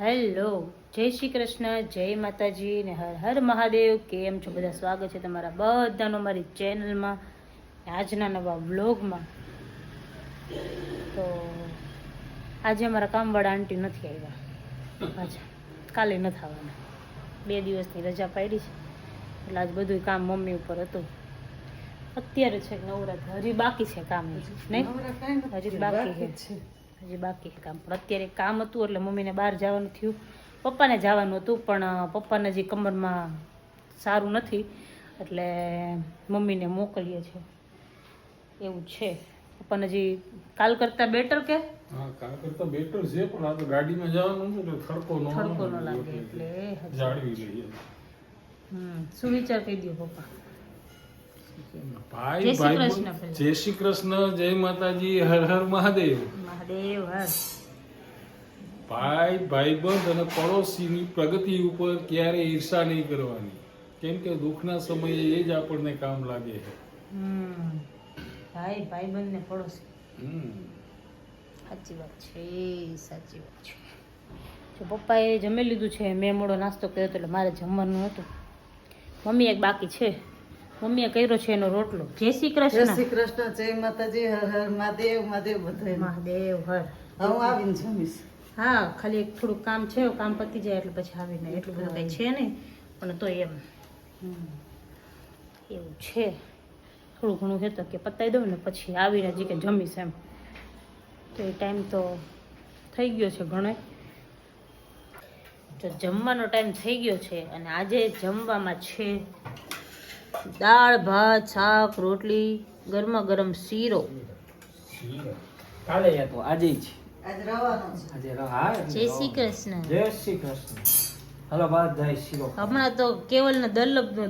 Hello, જય શ્રી કૃષ્ણ, જય માતાજી ને હર હર મહાદેવ. કેમ છો બધા? સ્વાગત છે તમારા બધાનું મારી ચેનલમાં, આજના નવા વ્લોગમાં. તો આજે અમારા કામવાળા આંટી નથી આવ્યા. અચ્છા, કાલે નથી આવવાના. 2 દિવસની રજા પાડી છે એટલે આજ બધું કામ મમ્મી ઉપર હતું. અત્યારે છે નવરાત્ર, હજી બાકી છે કામ, નહીં હજી બાકી છે, હજી બાકી છે કામ. પણ અત્યારે કામ હતું એટલે મમ્મીને બહાર જવાનું થયું. પપ્પાને જવાનું હતું પણ પપ્પાને હજી કમરમાં સારું નથી એટલે મમ્મીને મોકલીએ છીએ. એવું છે. પપ્પાને હજી કાલ કરતાં બેટર કે કાલ કરતા બેટર છે, પણ આ તો ગાડીમાં જવાનું છે એટલે થડકો ન લાગે એટલે જાળવી લઈએ. શું વિચાર કહી દો પપ્પા? ભાઈ જય શ્રી ભાઈ કૃષ્ણ. જય શ્રી કૃષ્ણ, જય માતાજી, હર હર મહાદેવ. મહાદેવ હર. ભાઈ ભાઈબંધ અને પડોશીની પ્રગતિ ઉપર ક્યારેય ઈર્ષા નહીં કરવાની, કેમ કે દુઃખના સમયે એ જ આપણને કામ લાગે છે. ભાઈ ભાઈબંધ ને પડોશી, સાચી વાત છે, સાચી વાત છે. જો પપ્પાએ જમી લીધું છે, મેં મોડો નાસ્તો કર્યો હતો એટલે મારે જમવાનું હતું. મમ્મી એક બાકી છે, મમ્મીએ કર્યો છે એનો રોટલો. જય શ્રી કૃષ્ણ. જય શ્રી કૃષ્ણ, જય માતાજી, હર હર મહાદેવ. મહાદેવ બધાય મહાદેવ હર. હું આવીને જમીશ. હા, ખાલી એક થોડુંક કામ છે, કામ પતી જાય એટલે પછી આવીને. એટલું બધું કંઈ છે નહીં પણ તો એમ એવું છે. થોડું ઘણું છે તો કે પતાવી દઉં ને પછી આવીને હજી કે જમીશ એમ. તો એ ટાઈમ તો થઈ ગયો છે ઘણો. તો જમવાનો ટાઈમ થઈ ગયો છે અને આજે જમવામાં છે દાળ ભાત શાક રોટલી ગરમા ગરમ શીરો. કાલે હતો આજે છે, આજ રવાનો છે. આજે હા. જય શ્રી કૃષ્ણ. જય શ્રી કૃષ્ણ. હલો બાદ જાય શીરો. હમણાં તો કેવલને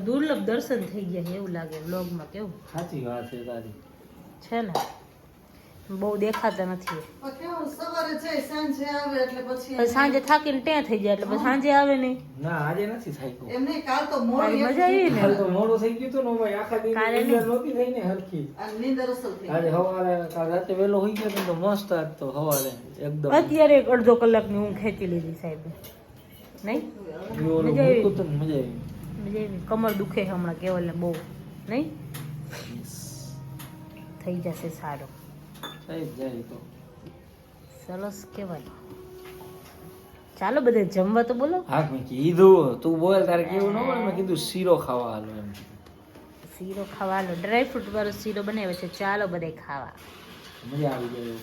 દુર્લભ દર્શન થઈ ગયા છે એવું લાગે વ્લોગમાં. કેવું સાચી વાત છે તારી. છે ને, બહુ દેખાતા નથી. પણ કેવું સવારે જાય સાંજે આવે એટલે પછી પછી સાંજે થાકીને ત્યાં થઈ જાય એટલે પછી સાંજે આવે નહીં. ના આજે નથી થાય. એમ નહીં, કાલ તો તારી મોડી મજા આવી ને? કાલ તો મોડું થઈ ગયું હતું ને ભાઈ, આખા દિવસ કાલે નીંદર નહોતી થઈ ને હરખી. અને નીંદર અસર થઈ આજે સવારે કાલ રાતે વહેલો હોઈ ગયો તો મસ્ત આજ તો સવારે એકદમ અત્યારે એક અડધો કલાકની ઊંઘ ખેંચી લીધી સાહેબ. નહીં ઓલું મજા આવી. મૂકું તો ને મજા આવી. મજા આવી. કમર દુખે છે હમણાં કેવલને બહુ. નહીં થઈ જશે સારું. સાહેબ જાય તો સરસ કહેવાય. ચાલો બધે જમવા તો બોલો. હા મેં કીધું તું બોલ, તારે કેવું ન બોલ. મેં કીધું શીરો ખાવા હાલો એમ. શીરો ખાવાનો, ડ્રાયફ્રૂટ વાળો શીરો બનાવ્યો છે. ચાલો બધે ખાવા. મજા આવી જાય.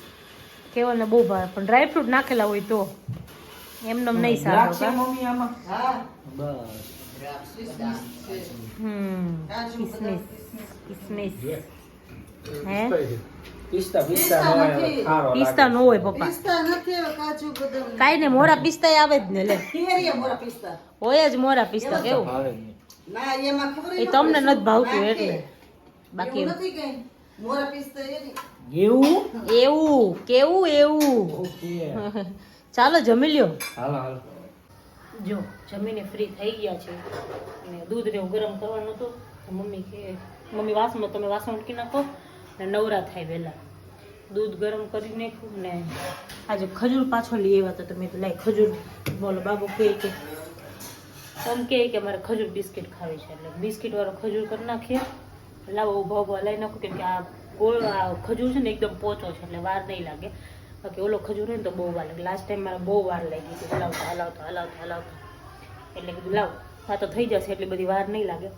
કેવલને બહુ ભાવે પણ ડ્રાયફ્રૂટ નાખેલા હોય તો એમને નહીં સારું. દ્રાક્ષ છે મમ્મી આમાં? હા, બસ કિસમિસ છે. કાજુ કિસમિસ બદામ, કિસમિસ. હે પિસ્તા પિસ્તા નો હોય નથી. ખારો પિસ્તા લાગે. નો હોય પપ્પા. પિસ્તા નથી હવે, કાજુ બદામ. કાઈ ને મોરા પિસ્તા આવે જ ને. લે કેરીયા મોરા પિસ્તા. હોય જ મોરા પિસ્તા. કેવું ભાવે જ નહીં. ના, એમાં ખબર એ ય તમને પડે નથી ભાવતું નાખે. એટલે. બાકી એવું નથી કઈ. મોરા પિસ્તા એની. એવું એવું કેવું એવું. ઓકે. ચાલો જમી લ્યો. હાલો હાલો. જો જમીને ફ્રી થઈ ગયા છે અને દૂધ ને એવું ગરમ કરવાનું હતું તો મમ્મી કે મમ્મી વાસણમાં તમે વાસણ મૂકી નાખો ને નવરા થાય વહેલા. દૂધ ગરમ કરી નાખ્યું ને આજે ખજૂર પાછો લઈ આવ્યા તો તમે લાઈ ખજૂર. બોલો બાબુ કહે કે આમ કે મારે ખજૂર બિસ્કિટ ખાવી છે એટલે બિસ્કિટ વાળો ખજૂર કરી નાખીએ. લાવો ઊભા ઊભા લઈ નાખું કેમ કે આ ગોળ આ ખજૂર છે ને એકદમ પોચો છે એટલે વાર નહીં લાગે. બાકી ઓલો ખજૂર હોય ને તો બહુ વાર લાગે. લાસ્ટ ટાઈમ મારે બહુ વાર લાગી હતી હલાવતા એટલે કીધું લાવ આ તો થઈ જશે એટલી બધી વાર નહીં લાગે.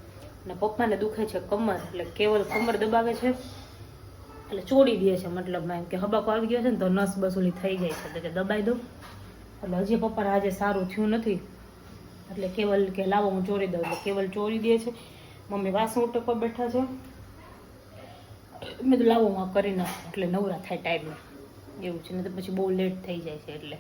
અને પપ્પાને દુખે છે કમર એટલે કેવલ કમર દબાવે છે એટલે ચોડી દે છે. મતલબ એમ કે હબાકો આવી ગયો છે ને તો નસ બસ ઓલી થઈ જાય છે એટલે કે દબાઈ દઉં. એટલે હજી પપ્પાને આજે સારું થયું નથી એટલે કેવલ કે લાવો હું ચોરી દઉં એટલે કેવલ ચોરી દે છે. મમ્મી વાસણ ઉટકવા બેઠા છે. મેં તો લાવો હું આ કરી નાખું એટલે નવરા થાય ટાઈમે. એવું છે ને તો પછી બહુ લેટ થઈ જાય છે એટલે.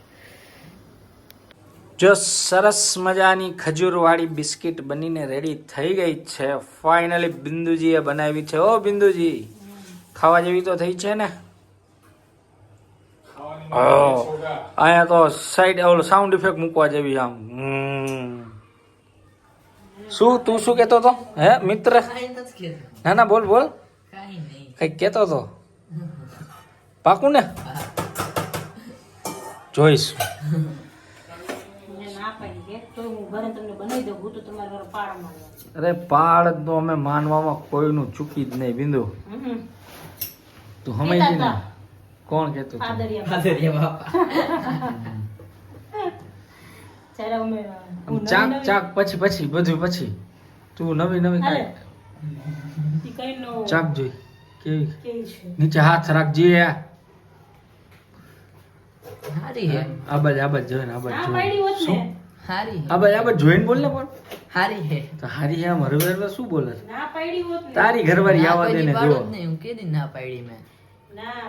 જો સરસ મજાની ખજૂરવાળી બિસ્કિટ બનીને રેડી થઈ ગઈ છે. ફાઇનલી બિંદુજીએ બનાવી છે. ઓ બિંદુજી, ખાવા જેવી તો થઈ છે ને? અહીંયા તો સાઈડ ઓલો સાઉન્ડ ઇફેક્ટ મૂકવા જેવી આમ. શું તું શું કેતો તો હે મિત્ર? ના ના બોલ બોલ. કઈક કેતો તો. પાકું ને? જોઈશ. ના પાડી કે તો હું ઘરે તમને બનાવી દઉં હું તો તમારે ઘરે પાડ મારવા. અરે પાડ તો અમે માનવામાં કોઈનું ચૂકી જ નહીં બિંદુ. તું સમજી ને કોણ કેતું હતું? આદરિયા ચાલો અમે હું ચાક નવી- ચાક પછી બધું પછી તું નવી હાલે. ખાય ઈ કઈ નો ચાક જોઈ કેવી કેવી છે નીચે હાથ રાખજે હારી હે આબાજ જોઈને આબાજ ના જોઈને પાડી હોત ને હારી હે આબાજ જોઈને બોલ ને પણ હારી હે તો હારી આમ હરવેર શું બોલે છે? ના પાડી હોત ને તારી ઘરવાળી ના આવવા કોઈની દે ને પાડો જો જ નહીં, હું કેદી ના પાડી મેં ના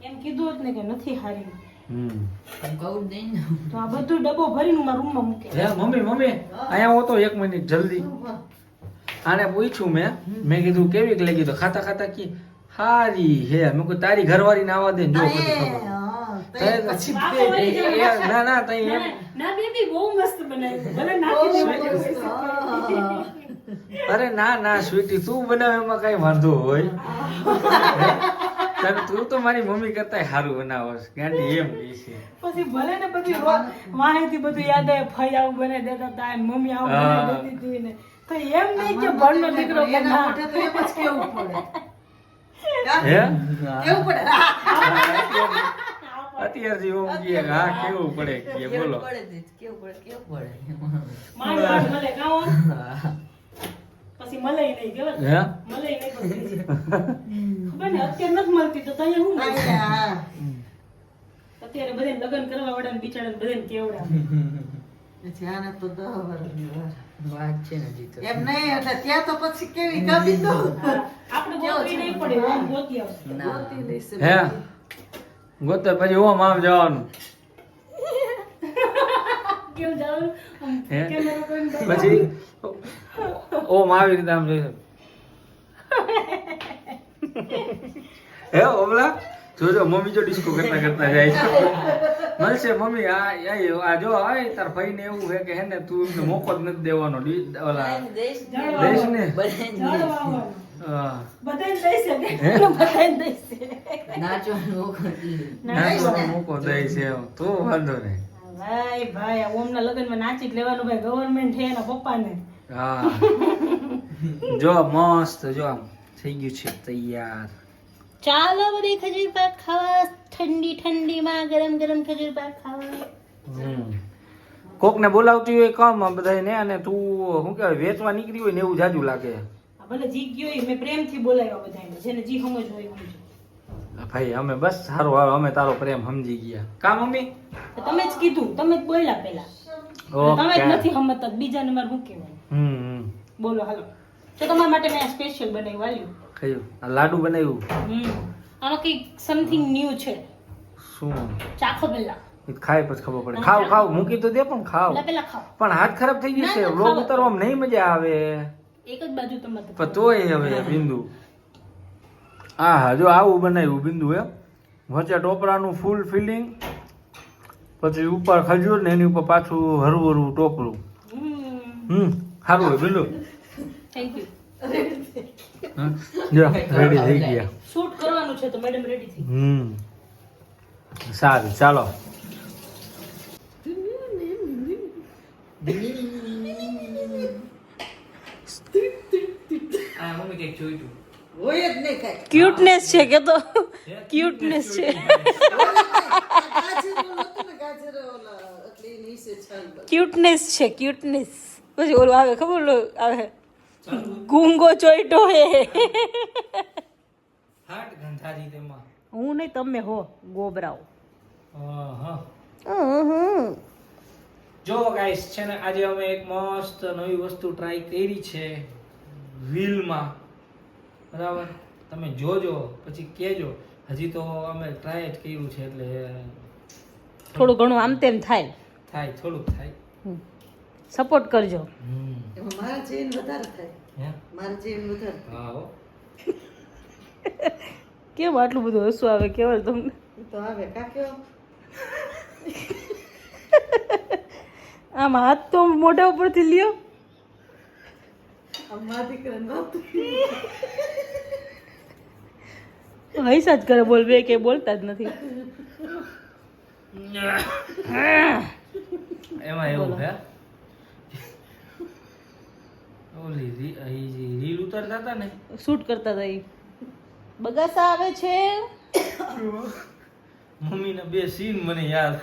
એમ કીધું હોત ને કે નથી હારી હમ પણ કહું જ નહીં ને તો આ બધું ડબ્બો ભરીને હું મારા રૂમમાં મૂકે હે મમ્મી અહીંયા હો તો 1 મિનિટ જલ્દી આને પૂછ્યું મેં કીધું કેવી લાગી તો ખાતા ખાતા કી હારી હે મેં કીધું તારી ઘરવાળી ને આવવા દે ને જો બધી ખબર પછી વાંકો વળી જવાનો. ના તઈ એમ ના બેબી બહુ મસ્ત બનાવ્યું ભલે નાખી દેવાનું. અરે ના સ્વીટી તું બનાવે એમાં કઈ વાંધો હોય તું તો મારી મમ્મી કરતા સારું બનાવસ ગાંડી એમ કહે છે પછી ભલે ને બધી વાહેથી બધું યાદ આવે ફઈ આવું બને દેતા હતા અને મમ્મી આવું બનાવી દેતી હતી ને તો એમ નહીં કે ભણનો દીકરો કે એના ના. મોઢે તો એમ જ કેવું પડે હે કેવું પડે અત્યારથી હું કહે હા કેવું પડે કે બોલો કેવું પડે માંડ માંડ મળે કાં હો? પછી મળે નહીં કેવલ હે મળે નહીં પછી ખબર ને અત્યારે નથી મળતી તો તને શું મળે? અત્યારે બધાને લગ્ન કરવા વાળા બિચારા બધાને કેવડા ધ્યાન તો 10 વર્ષની વાત છે ને હજી તો એમ નહીં એટલે ત્યાં તો પછી કેવી કાપી દો આપણે ગોતવી નહીં પડે ઓમ ગોતી આવશે ગોતી લઈશું. હે ગોતે પછી ઓમ આમ જવાનું કેમ જવાનું આમ હે? કેમેરા કરીને તો- પછી ઓમ આવી રીતે આમ જોઈ હે ઓમલા જોજો મમ્મી જો ડિસ્કો કરતા જાય છે મળશે મમ્મી આ જો આય તાર ભાઈ ને એવું હે કે હે ને તું એમને મોકો જ નથી દેવાનો ઓલા દેશ દેશ ને ઝાડવા આવવાનું. હા. બધાને દઈ શકે બધાને દઈ શકે નાચવાનું નાચવાનો મોકો દે છે એમ. તો વાંધો નહીં ભાઈ આ ઓમના લગ્નમાં નાચી જ લેવાનું ભાઈ ગવર્મેન્ટ છે એના પપ્પાને હા જો મસ્ત જો આમ થઈ ગયું છે તૈયાર ચાલો બધી ખજૂર પાક ખાવા ઠંડી ઠંડીમાં ગરમ ગરમ ખજૂર પાક ખાવા કોક ને બોલાવતી હોય કામ બધા ને અને તું શું કહેવાય વેચવા નીકળી હોય ને એવું જાજુ લાગે આ ભલે જી ગયો હોય મેં પ્રેમથી બોલાવ્યા બધાને જેને જી સમજ હોય સમજો ભાઈ અમે બસ સારું આવે અમે તારો પ્રેમ સમજી ગયા કા મમ્મી તો તમે જ કીધું તમે જ બોલ્યા પહેલા તમે જ નથી સમજતા બીજાને મારે શું કહેવાય બોલો હાલો તો તમારા માટે મેં સ્પેશિયલ બનાવ્યું વાલ્યું કયું આ લાડુ બનાવ્યું આમાં કંઈક સમથિંગ ન્યૂ છે શું ચાખો પહેલા એ ખાય પછી ખબર પડે ખાવ મૂકી તો દે પણ ખાવ પહેલા ખાઓ પણ હાથ ખરાબ થઈ ગયું છે ના, વ્લોગ ખાવ. ઉતારવામાં નહીં મજા આવે એક જ બાજુ તમારે પણ તોય હવે બિંદુ હા જો આવું બનાવ્યું બિંદુ એમ વચ્ચે ટોપરાનું ફૂલ ફિલિંગ પછી ઉપર ખજૂર ને એની ઉપર પાછું હરવું ટોપરું સારું હોય બિંદુ થેન્ક યુ જો રેડી થઈ ગયા શૂટ કરવાનું છે તો મેડમ રેડી થઈ સારું ચાલો મમ્મી કઈક જોયું હોય જ નહીં કાંઈ. ક્યુટનેસ છે કે તો ક્યુટનેસ છે ગાજર ઓલું હતું ને, ગાજર ઓલા, એટલે એ નીચે છાલ બધી. ક્યુટનેસ છે ક્યુટનેસ પછી ઓલું આવે ખબર ઓલું આવે ગુંગો ચોઈટો હે હાટ ગંધારી તેમાં હું નહીં તમે હો ગોબરાઓ હા જો ગાઈસ છે ને આજે અમે એક મસ્ત નવી વસ્તુ ટ્રાય કરી છે વ્હીલમાં બરાબર તમે જોજો પછી કહેજો હજી તો અમે ટ્રાય જ કર્યું છે એટલે થોડું ઘણું આમ તેમ થાય થાય થોડુંક થાય સપોર્ટ કરજો એમાં મારા જેન વધારે થાય. હે મારા જેન વધારે. હા હો કેમ આટલું બધું હસવું આવે કેવલ તમને ઈ તો આવે કાક્યો. આમ હાથ તો મોઢા ઉપરથી લ્યો આમ મારા દીકરાને નહોતું. હૈસા જ કરે બોલ બે કે બોલતા જ નથી હતા ને શૂટ કરતા હતા એ બગાસા આવે છે. મમ્મીના 2 સીન મને યાદ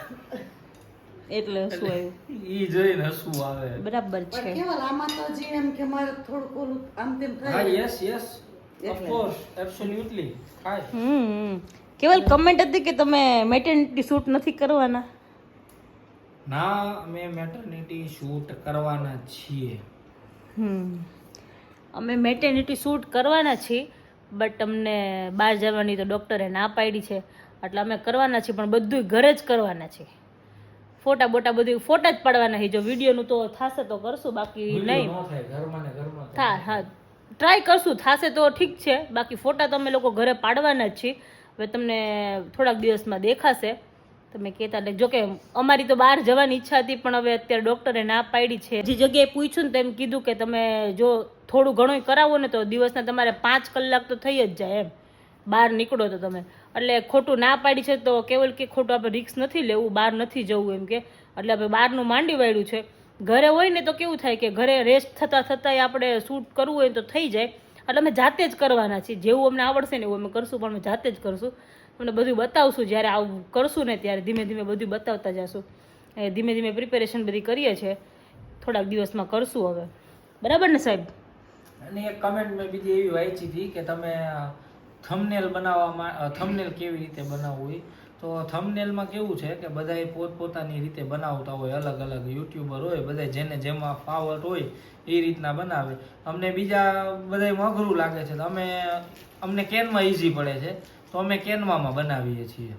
એટલે શું આવ્યું ઈ જોઈને હસવું આવે. બરાબર પણ છે. કેવલ આમાં તો જે એમ કે મારે થોડુંક ઓલું આમ તેમ હા થાય. યસ ઓફ કોર્સ એબ્સોલ્યુટલી થાય. કેવલ કમેન્ટ હતી કે તમે મેટર્નિટી શૂટ નથી કરવાના. ના અમે મેટર્નિટી શૂટ કરવાના છીએ. અમે મેટર્નિટી શૂટ કરવાના છીએ બટ અમને બહાર જવાની તો ડૉક્ટરે ના પાડી છે એટલે અમે કરવાના છીએ પણ બધું ઘરે જ કરવાના છે. ફોટા બોટા બધું ફોટા જ પાડવાના છે. જો વિડીયોનું તો થશે તો કરશું બાકી નહીં ન થાય ઘરમાં ને ઘરમાં થાય. હા ટ્રાય કરશું થશે તો ઠીક છે બાકી ફોટા તો અમે લોકો ઘરે પાડવાના જ છીએ. હવે તમને થોડાક દિવસમાં દેખાશે તમે કહેતા એટલે જોકે અમારી તો બહાર જવાની ઈચ્છા હતી પણ હવે અત્યારે ડૉક્ટરે ના પાડી છે. જે જગ્યાએ પૂછ્યું ને તો એમ કીધું કે તમે જો થોડું ઘણું કરાવો ને તો દિવસના તમારે 5 કલાક તો થઈ જ જાય એમ બહાર નીકળો તો તમે. એટલે ખોટું ના પાડી છે તો કેવલ કે ખોટું આપણે રિસ્ક નથી લેવું બહાર નથી જવું એમ કે એટલે આપણે બહારનું માંડી વાળ્યું છે. ઘરે હોય ને તો કેવું થાય કે ઘરે રેસ્ટ થતાં થતાંય આપણે શૂટ કરવું હોય તો થઈ જાય એટલે અમે જાતે જ કરવાના છીએ. જેવું અમને આવડશે ને એવું અમે કરશું પણ અમે જાતે જ કરશું. તમને બધું બતાવશું જ્યારે આવું કરશું ને ત્યારે ધીમે ધીમે બધું બતાવતા જશું. ધીમે ધીમે પ્રિપેરેશન બધી કરીએ છીએ થોડાક દિવસમાં કરશું હવે. બરાબર ને સાહેબ? અને એક કમેન્ટ મેં બીજી એવી વાંચી હતી કે તમે થંબનેલ બનાવવામાં થંબનેલ કેવી રીતે બનાવવું હોય તો થંબનેલમાં કેવું છે કે બધાએ પોતપોતાની રીતે બનાવતા હોય. અલગ અલગ યુટ્યુબર હોય બધા જેને જેમાં ફાવટ હોય એ રીતના બનાવે. અમને બીજા બધાય અઘરું લાગે છે તો અમને કેનમાં ઇઝી પડે છે તો અમે કેનવામાં બનાવીએ છીએ.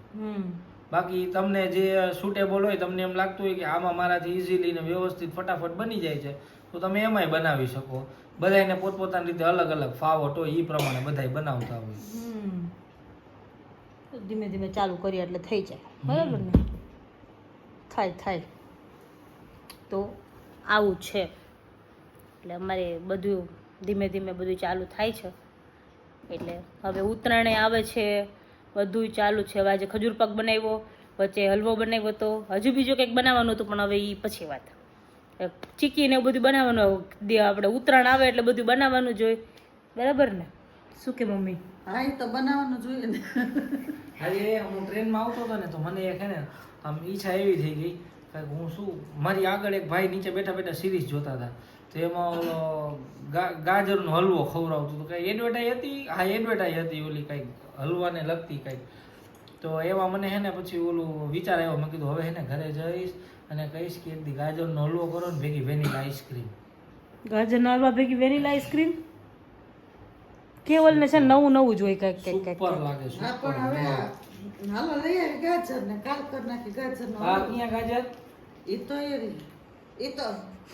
બાકી તમને જે સુટેબલ હોય તમને એમ લાગતું હોય કે આમાં મારાથી ઇઝીલી ને વ્યવસ્થિત ફટાફટ બની જાય છે તો તમે એમાંય બનાવી શકો. બધાને પોતપોતાની રીતે અલગ અલગ ફાવટ હોય એ પ્રમાણે બધાય બનાવતા હોય. ધીમે ધીમે ચાલુ કરીએ એટલે થઈ જાય. બરાબર ને? થાય તો આવું છે એટલે અમારે બધું ધીમે ધીમે બધું ચાલુ થાય છે. એટલે હવે ઉત્તરાયણ આવે છે બધું ચાલુ છે. હવે આજે ખજૂર પાક બનાવ્યો વચ્ચે હલવો બનાવ્યો તો હજુ બીજું કંઈક બનાવવાનું હતું પણ હવે એ પછી વાત. ચીકી ને એવું બધું બનાવવાનું આપણે ઉત્તરાયણ આવે એટલે બધું બનાવવાનું જ હોય. બરાબર ને? શું કે મમ્મી? હા એ તો બનાવવાનું જોઈએ ને. આજે હું ટ્રેનમાં આવતો હતો ને તો મને એક ને આમ ઈચ્છા એવી થઈ ગઈ કે હું શું મારી આગળ એક ભાઈ નીચે બેઠા બેઠા સિરીઝ જોતા હતા તો એમાં ઓલો ગાજરનો હલવો ખવડાવતું હતું. કઈ એડવર્ટાઈઝ હતી? હા એડવર્ટાઈઝ હતી ઓલી કઈ હલવાને લગતી કઈ. તો એમાં મને હે ને પછી ઓલું વિચાર આવ્યો. મેં કીધું હવે હે ને ઘરે જઈશ અને કહીશ કે એક દી ગાજરનો હલવો કરો ને ભેગી વેનીલા આઈસ્ક્રીમ. ગાજરના હલવા ભેગી વેનીલા આઈસ્ક્રીમ કેવલ ને છે નવું નવું જોઈ કંઈક સુપર લાગે હા સુપર. પણ હવે હાલો લઈ આવી ગાજર ને કાલ કર નાખી ગાજર નો. હા ક્યાં ગાજર? એ તો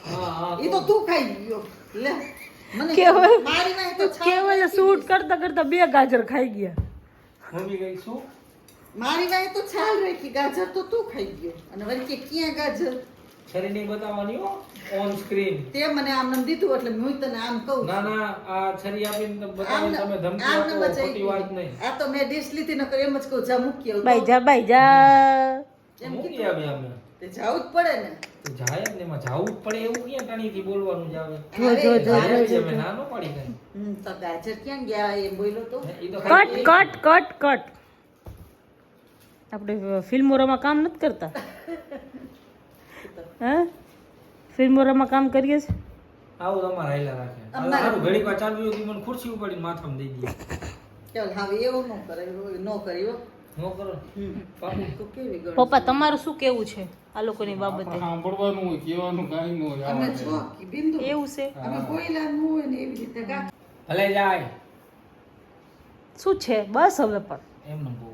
હા એ તો તું ખાઈ ગયો લે. મને કેવલ મારી વાંહે તો છાલ કેવલ રાખી શૂટ કરતા કરતા 2 ગાજર ખાઈ ગયા. મમ્મી કઈ શું? મારી વાંહે તો છાલ રાખી ગાજર તો તું ખાઈ ગયો અને વળી કે ક્યાં ગાજર છરી નહીં બતાવવાની હો ઓન સ્ક્રીન. તે મને આમ નામ દીધું એટલે હું તને આમ કહું ના ના આ છરી આપીને તમે બતાવીને તમે ધમકી આપો ખોટી વાત નહીં. આ તો મેં ડીશ લીધી નકર એમ જ કહું જા મૂકી આવ બાઈ જા એમ મૂકી કીધું આવી અમે તે જાવું જ પડે ને. તો જાય જ ને એમાં જાવું જ પડે એવું ક્યાં ટાણીથી બોલવાનું જ આવે. જો જાય જ અમે ના ન પાડી કઈ. તો ગાજર ક્યાં ગયા એ બોલ્યો તો ઈ તો કટ આપણે ફિલ્મોરામાં કામ નથી કરતા. હા ફિલ્મોરામાં કામ કરીએ છીએ. આવું તમારે હાઈલા રાખે. અમારે- સારું ઘડીક વાર ચાલુ રહ્યું મને ખુરશી ઉપાડીને માથામાં દઈ દે. ચાલ હવે એવું ન કરાય ન કર્યો નો કરો પાકું. તું કેવી ગણ પપ્પા તમારું શું કેવું છે આ લોકોની બાબતે? આપણે સાંભળવાનું હોય કહેવાનું કાંઈ ન હોય અમે આવા છો કે બિંદુ એવું છે અમે બોયલા ન હોય ને એવી રીતે ગા ભલે જાય શું છે બસ હવે પણ એમને બહુ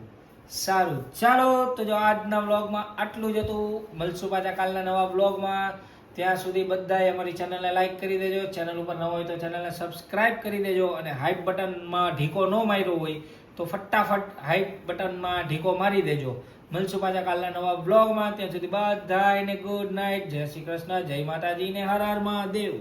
સારું. ચાલો તો જો આજના વ્લોગમાં આટલું જ હતું. મળશું પાછા કાલના નવા વ્લોગમાં. ત્યાં સુધી બધાએ અમારી ચેનલને લાઈક કરી દેજો. ચેનલ ઉપર ન હોય તો ચેનલને સબસ્ક્રાઇબ કરી દેજો અને હાઈપ બટનમાં ઢીકો ન માર્યો હોય તો ફટાફટ હાઈપ બટનમાં ઢીકો મારી દેજો. મળશું પાછા કાલના નવા વ્લોગમાં. ત્યાં સુધી બધાને ગુડ નાઇટ. જય શ્રી કૃષ્ણ, જય માતાજી ને હર હર મહાદેવ.